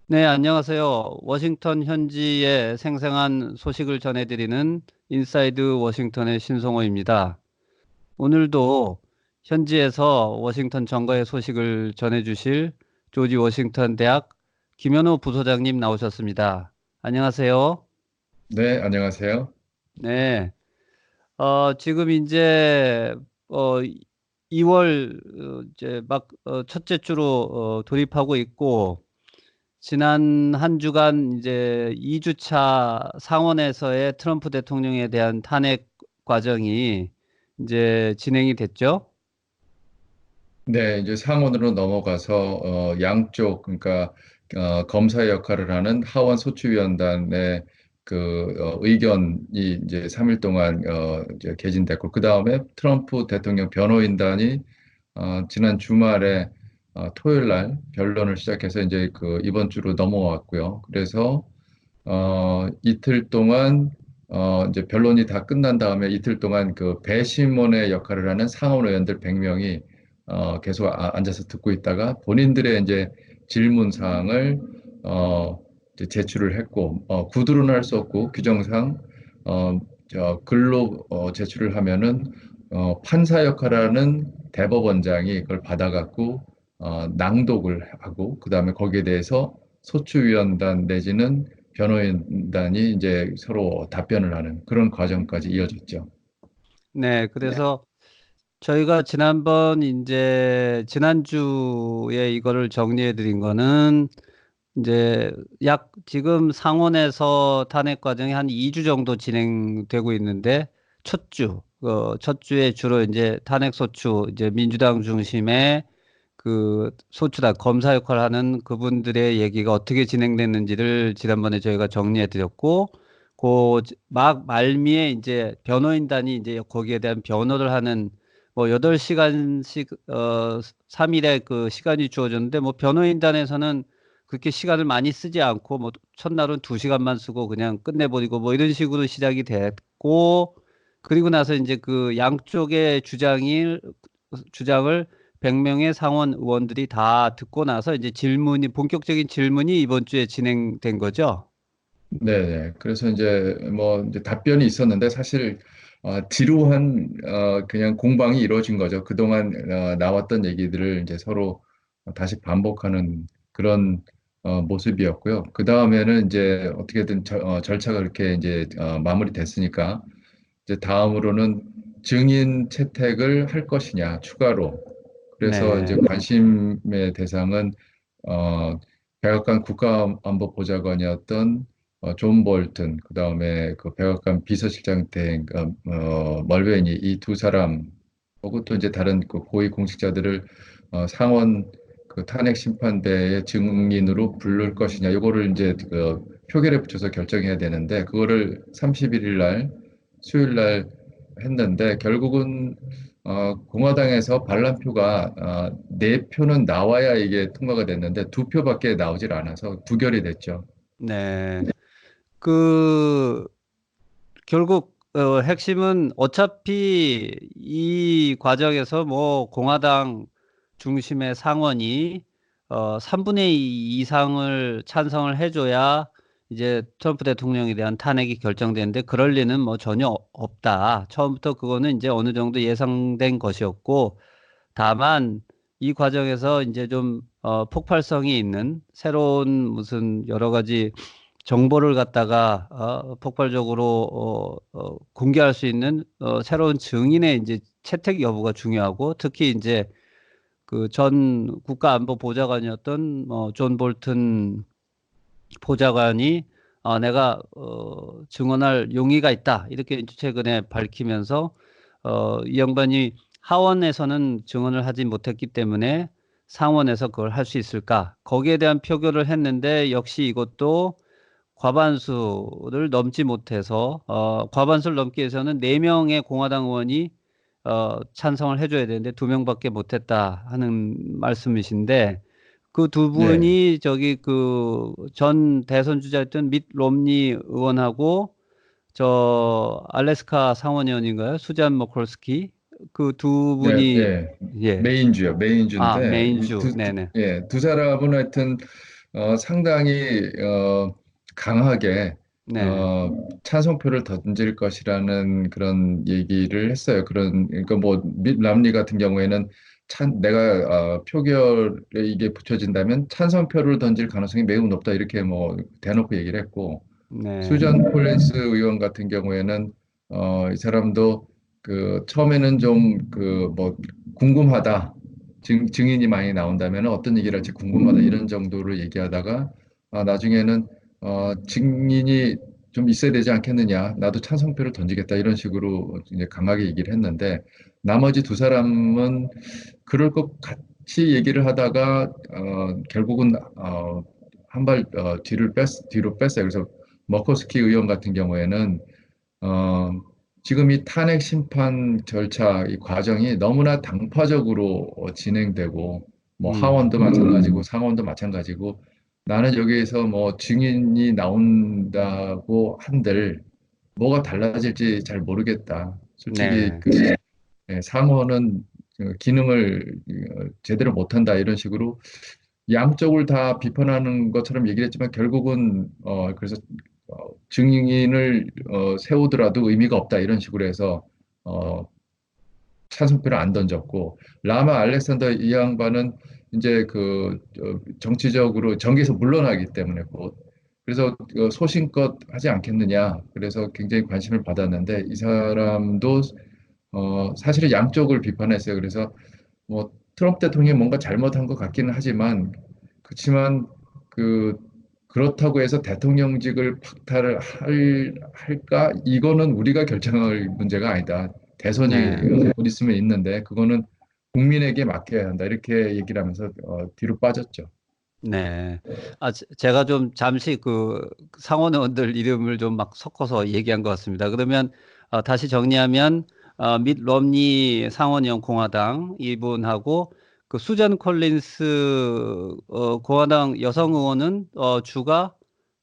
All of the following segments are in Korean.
네, 안녕하세요. 워싱턴 현지의 생생한 소식을 전해드리는 인사이드 워싱턴의 신성호입니다. 오늘도 현지에서 워싱턴 정가의 소식을 전해주실 조지 워싱턴 대학 김현우 부소장님 나오셨습니다. 안녕하세요. 네, 안녕하세요. 네, 지금 이제 2월 이제 막 첫째 주로 돌입하고 있고 지난 한 주간 이제 2주차 상원에서의 트럼프 대통령에 대한 탄핵 과정이 이제 진행이 됐죠. 네, 이제 상원으로 넘어가서 양쪽 그러니까 검사 역할을 하는 하원 소추위원단의 의견이 이제 3일 동안 이제 개진됐고 그 다음에 트럼프 대통령 변호인단이 지난 주말에 토요일 날 변론을 시작해서 이제 이번 주로 넘어왔고요. 그래서 이틀 동안 이제 변론이 다 끝난 다음에 이틀 동안 그 배심원의 역할을 하는 상원 의원들 100명이 계속 앉아서 듣고 있다가 본인들의 이제 질문 사항을 이제 제출을 했고 구두로는 할 수 없고 규정상 글로 제출을 하면은 판사 역할하는 대법원장이 그걸 받아갖고 낭독을 하고 그다음에 거기에 대해서 소추위원단 내지는 변호인단이 이제 서로 답변을 하는 그런 과정까지 이어졌죠. 네, 그래서 저희가 지난번 이제 지난주에 이거를 정리해 드린 거는 이제 약 지금 상원에서 탄핵 과정이 한 2주 정도 진행되고 있는데 첫 주에 주로 이제 탄핵 소추 이제 민주당 중심의 그 소추단 검사 역할을 하는 그분들의 얘기가 어떻게 진행됐는지를 지난번에 저희가 정리해 드렸고 그 막 말미에 이제 변호인단이 이제 거기에 대한 변호를 하는 뭐 8시간씩 3일에 그 시간이 주어졌는데 뭐 변호인단에서는 그렇게 시간을 많이 쓰지 않고 뭐 첫날은 2시간만 쓰고 그냥 끝내버리고 뭐 이런 식으로 시작이 됐고 그리고 나서 이제 그 양쪽의 주장을 100명의 상원 의원들이 다 듣고 나서 이제 본격적인 질문이 이번 주에 진행된 거죠. 네네. 그래서 이제 뭐 이제 답변이 있었는데 사실 지루한 그냥 공방이 이루어진 거죠. 그동안 나왔던 얘기들을 이제 서로 다시 반복하는 그런 모습이었고요. 그 다음에는 이제 어떻게든 절차가 그렇게 이제 마무리됐으니까 이제 다음으로는 증인 채택을 할 것이냐 추가로. 그래서 이제 네, 관심의 대상은 어, 백악관 국가안보보좌관이었던 존 볼튼, 그다음에 그 백악관 비서실장 대행 멀베니 이 두 사람 하고 또 이제 다른 그 고위 공직자들을 상원 그 탄핵 심판대의 증인으로 부를 것이냐 이거를 이제 표결에 붙여서 결정해야 되는데 그거를 31일 날 수요일 날 했는데 결국은 공화당에서 반란표가 네 표는 나와야 이게 통과가 됐는데 두 표밖에 나오질 않아서 부결이 됐죠. 네. 그 결국 핵심은 어차피 이 과정에서 뭐 공화당 중심의 상원이 3분의 2 이상을 찬성을 해줘야 이제 트럼프 대통령에 대한 탄핵이 결정되는데 그럴 리는 뭐 전혀 없다. 처음부터 그거는 이제 어느 정도 예상된 것이었고 다만 이 과정에서 이제 좀 폭발성이 있는 새로운 무슨 여러 가지 정보를 갖다가 폭발적으로 공개할 수 있는 새로운 증인의 이제 채택 여부가 중요하고 특히 이제 그 전 국가안보보좌관이었던 존 볼튼 보좌관이 내가 증언할 용의가 있다 이렇게 이제 최근에 밝히면서 이 양반이 하원에서는 증언을 하지 못했기 때문에 상원에서 그걸 할 수 있을까? 거기에 대한 표결을 했는데 역시 이것도 과반수를 넘지 못해서 과반수를 넘기 위해서는 4명의 공화당 의원이 찬성을 해줘야 되는데 2명밖에 못했다 하는 말씀이신데 그 두 네, 분이 저기 그 전 대선 주자였던 밋 롬니 의원하고 저 알래스카 상원의원인가요? 수잔 머컬스키 그 두 네, 분이 예. 예. 메인주요, 아, 메인주인데 메인주. 네네. 두 사람은 하여튼 상당히 강하게 네, 어, 찬성표를 던질 것이라는 그런 얘기를 했어요. 그러니까 뭐 밋 람리 같은 경우에는 내가 표결에 이게 붙여진다면 찬성표를 던질 가능성이 매우 높다 이렇게 뭐 대놓고 얘기를 했고 네, 수전 콜린스 의원 같은 경우에는 이 사람도 그 처음에는 좀 그 뭐 궁금하다. 증인이 많이 나온다면 어떤 얘기를 할지 궁금하다 이런 정도로 얘기하다가 나중에는 증인이 좀 있어야 되지 않겠느냐. 나도 찬성표를 던지겠다 이런 식으로 이제 강하게 얘기를 했는데 나머지 두 사람은 그럴 것 같이 얘기를 하다가 결국은 한 발 뒤로 뺐어요. 그래서 머커스키 의원 같은 경우에는 어, 지금 이 탄핵 심판 절차 이 과정이 너무나 당파적으로 진행되고 뭐 하원도 마찬가지고 상원도 마찬가지고 나는 여기에서 뭐 증인이 나온다고 한들 뭐가 달라질지 잘 모르겠다. 솔직히 네, 상원은 기능을 제대로 못한다 이런 식으로 양쪽을 다 비판하는 것처럼 얘기를 했지만 결국은 그래서 증인을 세우더라도 의미가 없다 이런 식으로 해서 어, 찬성표를 안 던졌고 라마 알렉산더 이 양반은 이제 정치적으로 정계에서 물러나기 때문에 곧 그래서 소신껏 하지 않겠느냐 그래서 굉장히 관심을 받았는데 이 사람도 사실은 양쪽을 비판했어요. 그래서 뭐 트럼프 대통령이 뭔가 잘못한 것 같기는 하지만 그렇지만 그 그렇다고 해서 대통령직을 할까? 이거는 우리가 결정할 문제가 아니다. 대선이 네, 곧 있으면 있는데 그거는 국민에게 맡겨야 한다. 이렇게 얘기를 하면서 뒤로 빠졌죠. 네. 제가 좀 잠시 그 상원 의원들 이름을 좀 막 섞어서 얘기한 것 같습니다. 그러면 다시 정리하면 밋 럼니 상원의원 공화당 이분하고 그 수잔 콜린스 공화당 여성 의원은 주가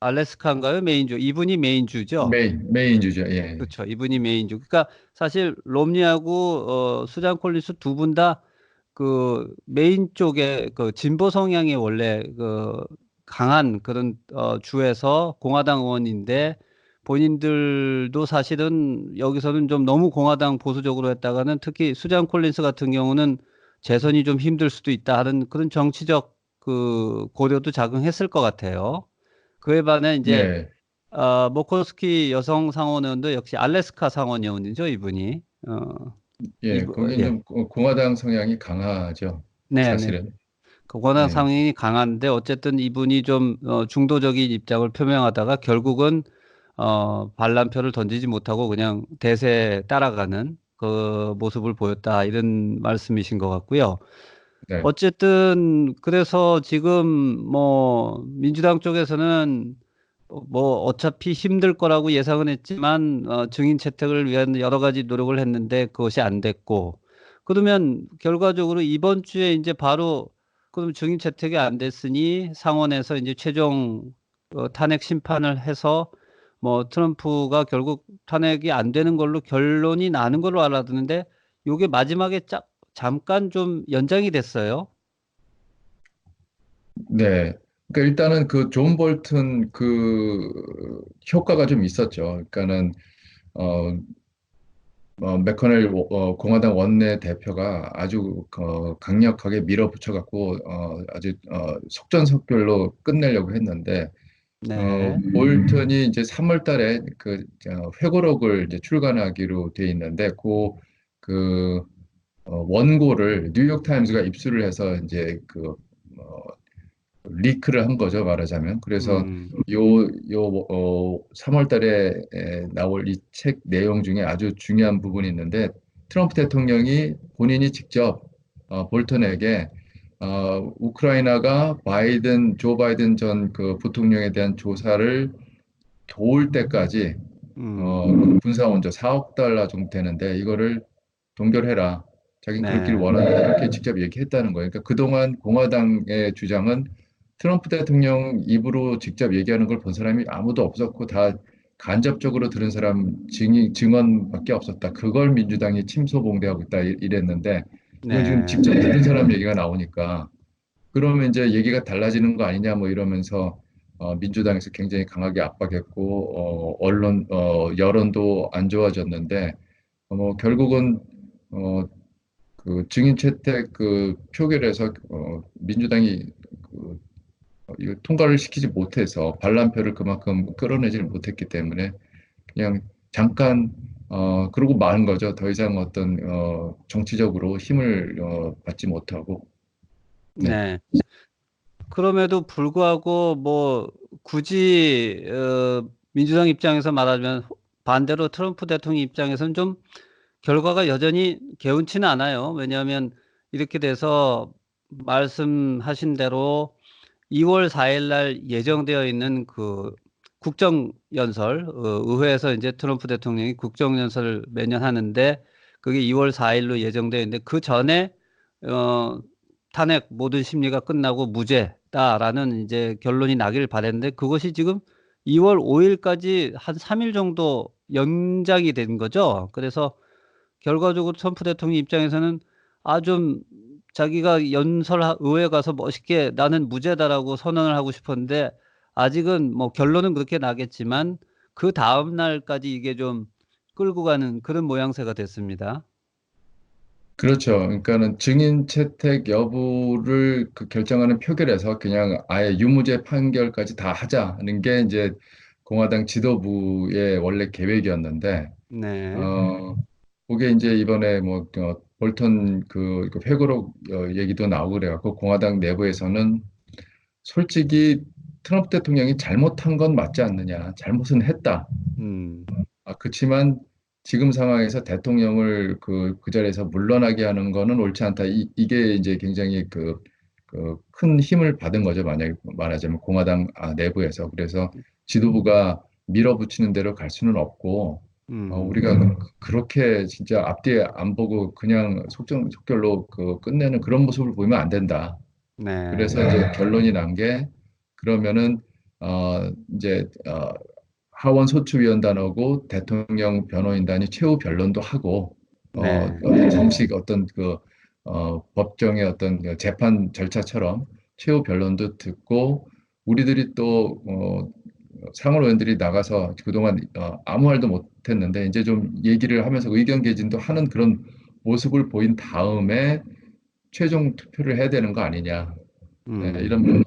알래스카인가요? 메인주. 이분이 메인주죠. 메인 주죠. 예. 그렇죠. 이분이 메인주. 그러니까 사실 롬니하고 수잔 콜린스 두 분 다 그 메인 쪽에 그 진보 성향이 원래 그 강한 그런 주에서 공화당 의원인데 본인들도 사실은 여기서는 좀 너무 공화당 보수적으로 했다가는 특히 수잔 콜린스 같은 경우는 재선이 좀 힘들 수도 있다 하는 그런 정치적 그 고려도 작용했을 것 같아요. 그에 반해 이제 네. 모코스키 여성 상원의원도 역시 알래스카 상원의원이죠, 이분이. 예. 거긴 예. 좀 공화당 성향이 강하죠. 네, 네. 사실은. 그 워낙 예. 상황이 강한데 어쨌든 이분이 좀 중도적인 입장을 표명하다가 결국은 반란표를 던지지 못하고 그냥 대세에 따라가는 그 모습을 보였다 이런 말씀이신 것 같고요. 네. 어쨌든 그래서 지금 뭐 민주당 쪽에서는 뭐 어차피 힘들 거라고 예상은 했지만 증인 채택을 위한 여러 가지 노력을 했는데 그것이 안 됐고 그러면 결과적으로 이번 주에 이제 바로 그럼 증인 채택이 안 됐으니 상원에서 이제 최종 탄핵 심판을 해서 뭐 트럼프가 결국 탄핵이 안 되는 걸로 결론이 나는 걸로 알았는데 요게 마지막에 잠깐 좀 연장이 됐어요. 네. 그러니까 일단은 그 존 볼튼 효과가 좀 있었죠. 그러니까는 어, 맥커넬 공화당 원내 대표가 아주 강력하게 밀어붙여 갖고 아주 속전속결로 끝내려고 했는데 네. 볼턴이 이제 3월 달에 회고록을 이제 출간하기로 돼 있는데 그 원고를 뉴욕 타임즈가 입수를 해서 이제 리크를 한 거죠, 말하자면. 그래서 음, 3월 달에 나올 이 책 내용 중에 아주 중요한 부분이 있는데, 트럼프 대통령이 본인이 직접 볼턴에게 우크라이나가 조 바이든 전 그 부통령에 대한 조사를 도울 때까지 음, 군사원조 4억 달러 정도 되는데 이거를 동결해라. 자기는 그렇길 네, 원한다. 이렇게 직접 얘기했다는 거예요. 그러니까 그동안 공화당의 주장은 트럼프 대통령 입으로 직접 얘기하는 걸 본 사람이 아무도 없었고 다 간접적으로 들은 사람 증언밖에 없었다. 그걸 민주당이 침소봉대하고 있다 이랬는데 이건 지금 네, 직접 들은 사람 얘기가 나오니까 그러면 이제 얘기가 달라지는 거 아니냐 뭐 이러면서 민주당에서 굉장히 강하게 압박했고 언론 여론도 안 좋아졌는데 뭐 결국은 어, 그 증인 채택 그 표결에서 민주당이 그, 이거 통과를 시키지 못해서 반란표를 그만큼 끌어내지를 못했기 때문에 그냥 잠깐 그러고 마는 거죠. 더 이상 어떤 정치적으로 힘을 받지 못하고 네. 네. 그럼에도 불구하고 뭐 굳이 민주당 입장에서 말하면 반대로 트럼프 대통령 입장에서는 좀 결과가 여전히 개운치는 않아요. 왜냐하면 이렇게 돼서 말씀하신 대로 2월 4일 날 예정되어 있는 그 국정연설, 의회에서 이제 트럼프 대통령이 국정연설을 매년 하는데 그게 2월 4일로 예정되어 있는데 그 전에 어, 탄핵 모든 심리가 끝나고 무죄다라는 이제 결론이 나길 바랬는데 그것이 지금 2월 5일까지 한 3일 정도 연장이 된 거죠. 그래서 결과적으로 트럼프 대통령 입장에서는 좀 자기가 의회 가서 멋있게 나는 무죄다라고 선언을 하고 싶었는데 아직은 뭐 결론은 그렇게 나겠지만 그 다음 날까지 이게 좀 끌고 가는 그런 모양새가 됐습니다. 그렇죠. 그러니까는 증인 채택 여부를 그 결정하는 표결에서 그냥 아예 유무죄 판결까지 다 하자는 게 이제 공화당 지도부의 원래 계획이었는데, 네, 어, 그게 이제 이번에 뭐, 볼턴 그 회고록 얘기도 나오고 그래갖고 공화당 내부에서는 솔직히 트럼프 대통령이 잘못한 건 맞지 않느냐. 잘못은 했다. 음, 그렇지만 지금 상황에서 대통령을 그 자리에서 물러나게 하는 거는 옳지 않다. 이게 이제 굉장히 그 큰 힘을 받은 거죠. 만약에 말하자면 공화당 내부에서. 그래서 지도부가 밀어붙이는 대로 갈 수는 없고, 우리가 그렇게 진짜 앞뒤에 안 보고 그냥 속결로 끝내는 그런 모습을 보이면 안 된다. 네, 그래서 이제 결론이 난 게 그러면은 이제 하원 소추위원단하고 대통령 변호인단이 최후 변론도 하고 네, 정식 어떤 법정의 어떤 그 재판 절차처럼 최후 변론도 듣고 우리들이 또 상원 의원들이 나가서 그동안 아무 말도 못했는데 이제 좀 얘기를 하면서 의견 개진도 하는 그런 모습을 보인 다음에 최종 투표를 해야 되는 거 아니냐. 네, 음, 이런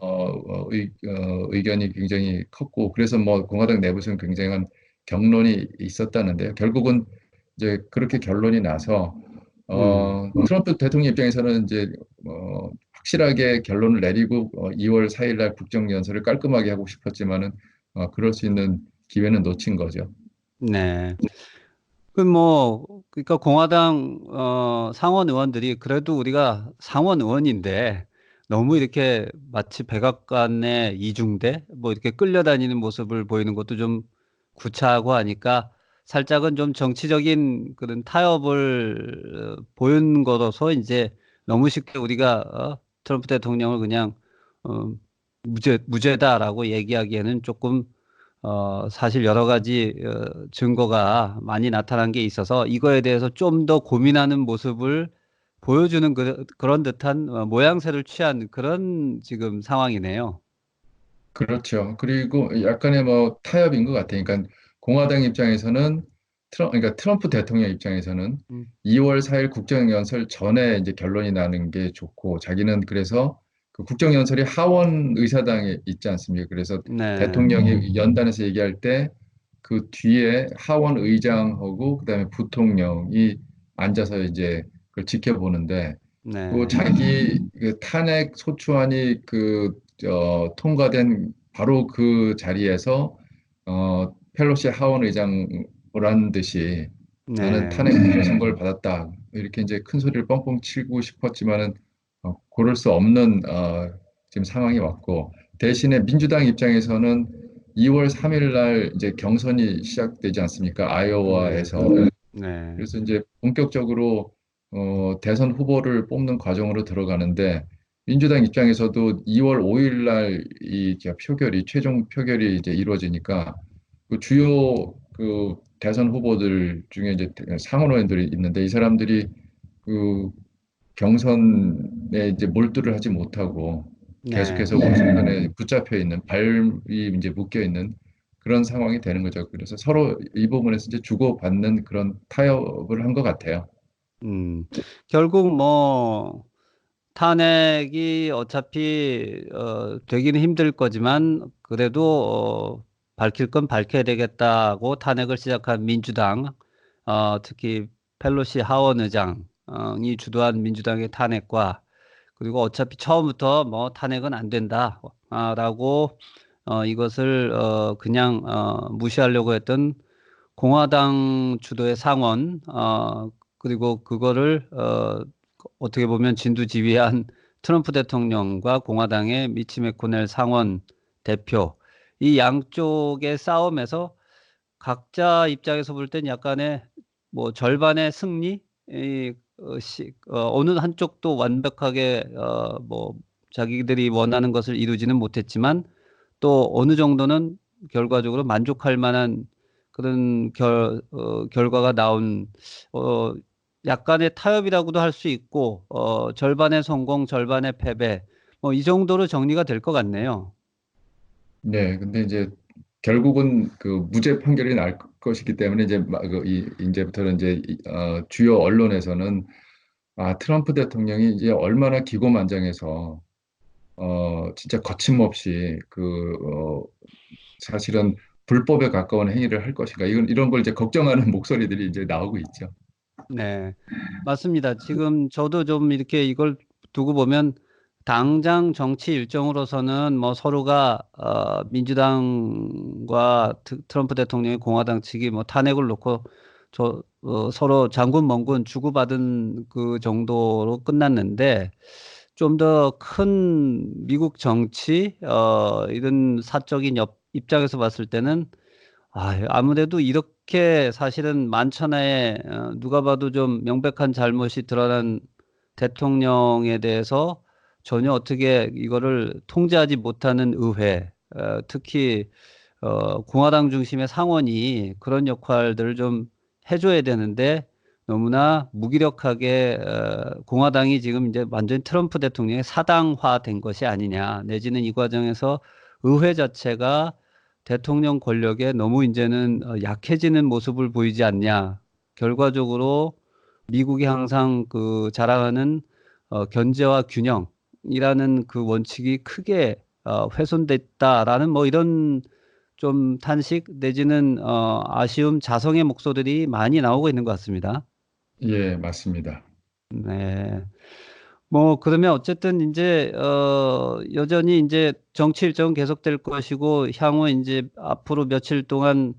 의견이 굉장히 컸고 그래서 뭐 공화당 내부에서는 굉장한 격론이 있었다는데요. 결국은 이제 그렇게 결론이 나서 음, 트럼프 대통령 입장에서는 이제 확실하게 결론을 내리고 2월 4일 날 국정연설을 깔끔하게 하고 싶었지만은 그럴 수 있는 기회는 놓친 거죠. 네. 그 뭐 그러니까 공화당 상원 의원들이 그래도 우리가 상원 의원인데 너무 이렇게 마치 백악관의 이중대 뭐 이렇게 끌려다니는 모습을 보이는 것도 좀 구차하고 하니까 살짝은 좀 정치적인 그런 타협을 보인 거로서 이제 너무 쉽게 우리가 트럼프 대통령을 그냥 어, 무죄다라고 얘기하기에는 조금 사실 여러 가지 증거가 많이 나타난 게 있어서 이거에 대해서 좀 더 고민하는 모습을 보여주는 그런 듯한 모양새를 취한 그런 지금 상황이네요. 그렇죠. 그리고 약간의 뭐 타협인 것 같아요. 그러니까 공화당 입장에서는 그러니까 트럼프 대통령 입장에서는 음, 2월 4일 국정연설 전에 이제 결론이 나는 게 좋고 자기는 그래서 그 국정연설이 하원 의사당에 있지 않습니까? 그래서 네, 대통령이 연단에서 얘기할 때 그 뒤에 하원 의장하고 그다음에 부통령이 앉아서 이제 그걸 지켜보는데 그 네, 자기 그 탄핵 소추안이 통과된 바로 그 자리에서 펠로시 하원 의장 보란 듯이 나는 네, 탄핵 선고를 받았다 이렇게 이제 큰 소리를 뻥뻥 치고 싶었지만은 고를 수 없는 지금 상황이 왔고 대신에 민주당 입장에서는 2월 3일 날 이제 경선이 시작되지 않습니까? 네, 아이오와에서 네, 그래서 이제 본격적으로 대선 후보를 뽑는 과정으로 들어가는데 민주당 입장에서도 2월 5일 날이 표결이 최종 표결이 이제 이루어지니까 그 주요 그 대선 후보들 중에 이제 상원 의원들이 있는데 이 사람들이 그 경선에 이제 몰두를 하지 못하고 네. 계속해서 워싱턴에 붙잡혀 있는 발이 이제 묶여 있는 그런 상황이 되는 거죠. 그래서 서로 이 부분에서 이제 주고받는 그런 타협을 한 것 같아요. 음, 결국 뭐 탄핵이 어차피 되기는 힘들 거지만 그래도 밝힐 건 밝혀야 되겠다고 탄핵을 시작한 민주당, 특히 펠로시 하원 의장이 주도한 민주당의 탄핵과 그리고 어차피 처음부터 뭐 탄핵은 안 된다라고 이것을 그냥 무시하려고 했던 공화당 주도의 상원, 그리고 그거를 어떻게 보면 진두지휘한 트럼프 대통령과 공화당의 미치 매코넬 상원 대표, 이 양쪽의 싸움에서 각자 입장에서 볼 땐 약간의 뭐 절반의 승리, 어느 한쪽도 완벽하게 뭐 자기들이 원하는 것을 이루지는 못했지만 또 어느 정도는 결과적으로 만족할 만한 그런 결과가 나온 어, 약간의 타협이라고도 할 수 있고 절반의 성공, 절반의 패배 뭐 이 정도로 정리가 될 것 같네요. 네, 근데 이제 결국은 그 무죄 판결이 날 것이기 때문에 이제 이제부터는 이제 주요 언론에서는 트럼프 대통령이 이제 얼마나 기고만장해서 진짜 거침없이 사실은 불법에 가까운 행위를 할 것인가 이런 걸 이제 걱정하는 목소리들이 이제 나오고 있죠. 네, 맞습니다. 지금 저도 좀 이렇게 이걸 두고 보면 당장 정치 일정으로서는 뭐 서로가 민주당과 트럼프 대통령이 공화당 측이 뭐 탄핵을 놓고 서로 장군 멍군 주고받은 그 정도로 끝났는데 좀 더 큰 미국 정치 이런 사적인 입장에서 봤을 때는 아무래도 이렇게 사실은 만천하에 누가 봐도 좀 명백한 잘못이 드러난 대통령에 대해서 전혀 어떻게 이거를 통제하지 못하는 의회, 특히 공화당 중심의 상원이 그런 역할들을 좀 해줘야 되는데 너무나 무기력하게 공화당이 지금 이제 완전히 트럼프 대통령의 사당화된 것이 아니냐, 내지는 이 과정에서 의회 자체가 대통령 권력에 너무 이제는 약해지는 모습을 보이지 않냐. 결과적으로 미국이 항상 그 자랑하는 견제와 균형이라는 그 원칙이 크게 훼손됐다라는 뭐 이런 좀 탄식 내지는 아쉬움, 자성의 목소리들이 많이 나오고 있는 것 같습니다. 예, 맞습니다. 네. 뭐 그러면 어쨌든 이제 여전히 이제 정치 일정은 계속될 것이고 향후 이제 앞으로 며칠 동안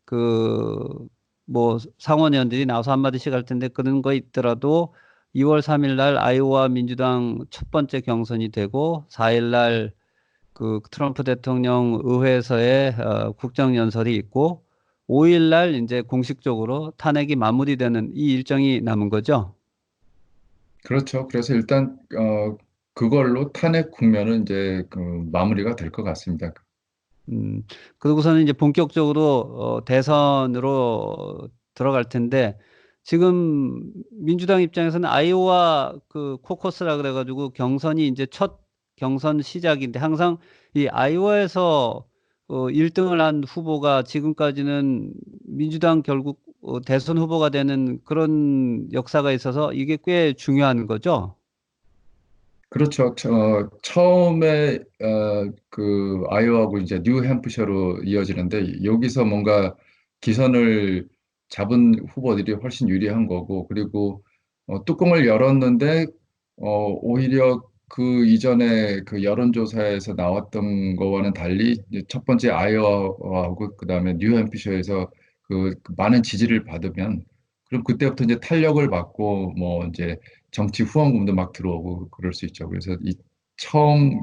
그 뭐 상원의원들이 나와서 한마디씩 할 텐데 그런 거 있더라도 2월 3일 날 아이오와 민주당 첫 번째 경선이 되고 4일 날 그 트럼프 대통령 의회에서의 국정연설이 있고 5일 날 이제 공식적으로 탄핵이 마무리되는 이 일정이 남은 거죠. 그렇죠. 그래서 일단 그걸로 탄핵 국면은 이제 그 마무리가 될 것 같습니다. 음, 그러고서는 이제 본격적으로 대선으로 들어갈 텐데 지금 민주당 입장에서는 아이오와 그 코커스라 그래가지고 경선이 이제 첫 경선 시작인데 항상 이 아이오에서 1등을 한 후보가 지금까지는 민주당 결국 대선 후보가 되는 그런 역사가 있어서 이게 꽤 중요한 거죠. 그렇죠. 처음에 그 아이오하고 이제 뉴햄프셔로 이어지는데 여기서 뭔가 기선을 잡은 후보들이 훨씬 유리한 거고 그리고 뚜껑을 열었는데 오히려 그 이전에 그 여론조사에서 나왔던 거와는 달리 이제 첫 번째 아이오하고 그다음에 뉴햄프셔에서 그 많은 지지를 받으면 그럼 그때부터 이제 탄력을 받고 뭐 이제 정치 후원금도 막 들어오고 그럴 수 있죠. 그래서 이 처음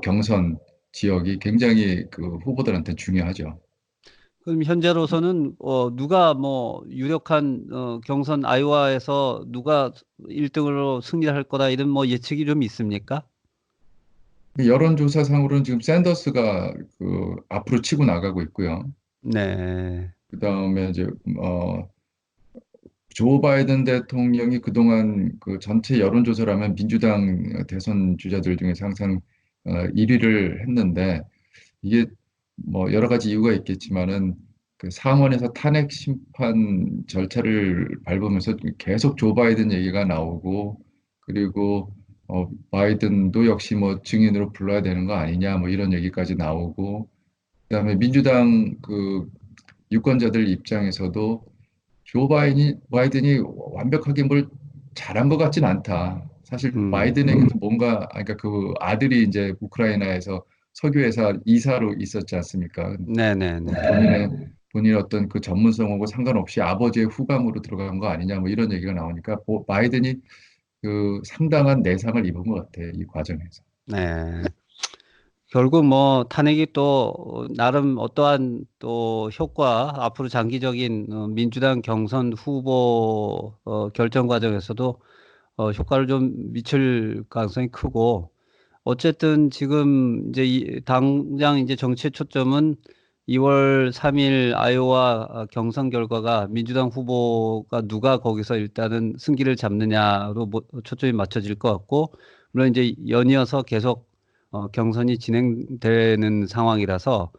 경선 지역이 굉장히 그 후보들한테 중요하죠. 그럼 현재로서는 누가 뭐 유력한 경선 아이오와에서 누가 1등으로 승리할 거다 이런 뭐 예측이 좀 있습니까? 여론조사상으로는 지금 샌더스가 그 앞으로 치고 나가고 있고요. 네. 그다음에 이제 어, 조 바이든 대통령이 그동안 그 전체 여론조사를 하면 민주당 대선 주자들 중에서 항상 1위를 했는데 이게 뭐 여러 가지 이유가 있겠지만은 그 상원에서 탄핵 심판 절차를 밟으면서 계속 조 바이든 얘기가 나오고 그리고 바이든도 역시 뭐 증인으로 불러야 되는 거 아니냐 뭐 이런 얘기까지 나오고 그다음에 민주당 그 유권자들 입장에서도 바이든이 완벽하게 뭘 잘한 것 같진 않다. 사실 음, 바이든에게도 뭔가, 그러니까 그 아들이 이제 우크라이나에서 석유회사 이사로 있었지 않습니까? 네네네. 본인의 어떤 그 전문성하고 상관없이 아버지의 후감으로 들어간 거 아니냐, 뭐 이런 얘기가 나오니까 바이든이 그 상당한 내상을 입은 것 같아요, 이 과정에서. 네. 결국 뭐 탄핵이 또 나름 어떠한 또 효과, 앞으로 장기적인 민주당 경선 후보 결정 과정에서도 효과를 좀 미칠 가능성이 크고, 어쨌든 지금 이제 당장 이제 정치의 초점은 2월 3일 아이오와 경선 결과가 민주당 후보가 누가 거기서 일단은 승기를 잡느냐로 초점이 맞춰질 것 같고, 물론 이제 연이어서 계속 경선이 진행되는 상황이라서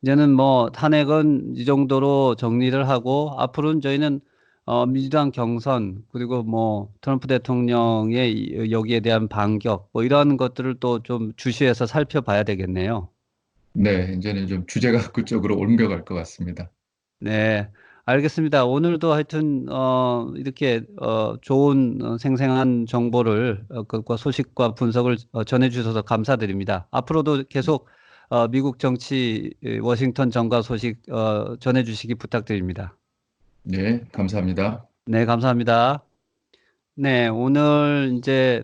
이제는 뭐 탄핵은 이 정도로 정리를 하고, 앞으로는 저희는 민주당 경선, 그리고 뭐 트럼프 대통령의 여기에 대한 반격 뭐 이런 것들을 또 좀 주시해서 살펴봐야 되겠네요. 네, 이제는 좀 주제가 그쪽으로 옮겨갈 것 같습니다. 네, 알겠습니다. 오늘도 하여튼 이렇게 좋은 생생한 정보를 그과 소식과 분석을 전해 주셔서 감사드립니다. 앞으로도 계속 미국 정치 워싱턴 정가 소식 전해 주시기 부탁드립니다. 네, 감사합니다. 네, 감사합니다. 네, 오늘 이제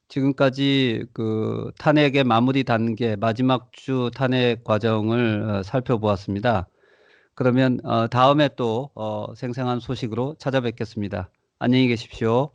지금까지 그 탄핵의 마무리 단계, 마지막 주 탄핵 과정을 살펴보았습니다. 그러면 다음에 또 생생한 소식으로 찾아뵙겠습니다. 안녕히 계십시오.